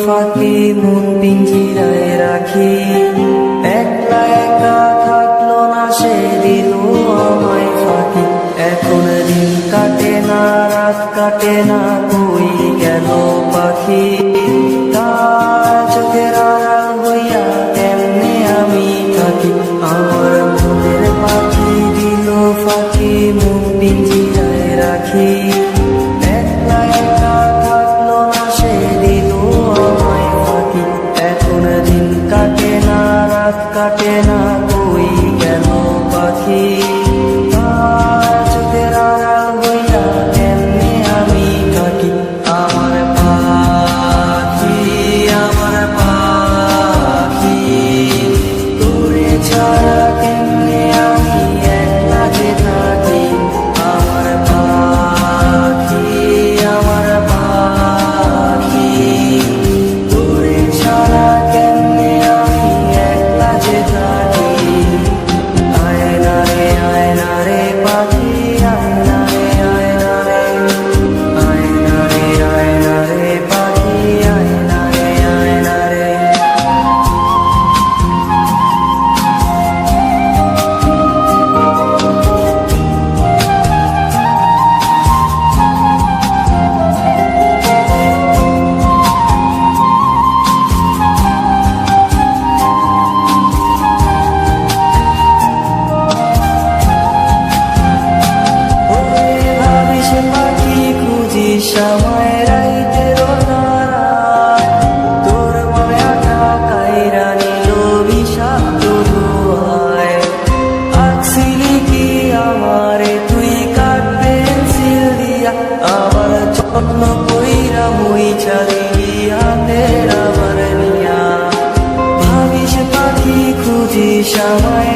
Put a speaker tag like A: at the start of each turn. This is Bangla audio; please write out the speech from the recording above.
A: ফাঁকি মন পিঞ্জিরায় রাখি, একলা একা থাকলো না সে দিল আমায় ফাঁকি। এখন দিন কাটে না রাত কাটে না, কই গেল পাখি? তার চোখের আড়াল হইয়া কেমনে আমি থাকি? আমার মনের পাখি দিল ফাঁকি মন পিঞ্জিরায় রাখি, একলা একা থাকলো না সে দিল আমায় ফাঁকি। এখন দিন কাটে না রাত কাটে না, কই গেল পাখি? তার চোখের আড়াল হইয়া কেমনে আমি থাকি? আমার পাখি তোরে ছাড়া কেমনে আমি একলা যে থাকি? আমার পাখি তোরে ছাড়া কেমনে আমি একলা যে থাকি? আয়না রে পাখি, আয়না রে পাখি, আয়না রে। সময় রাইতের তারায় তোর মায়াটা কাইরা নিল বিষাক্ত ধোঁয়ায়। আঁকছিলি কি আমারে তুই কাঠ পেন্সিল দিয়া, আমার যত্ন কইরা মুইছা দিলি হাতের আমার নিয়া। ভাবিস পাখি খুঁজি সময়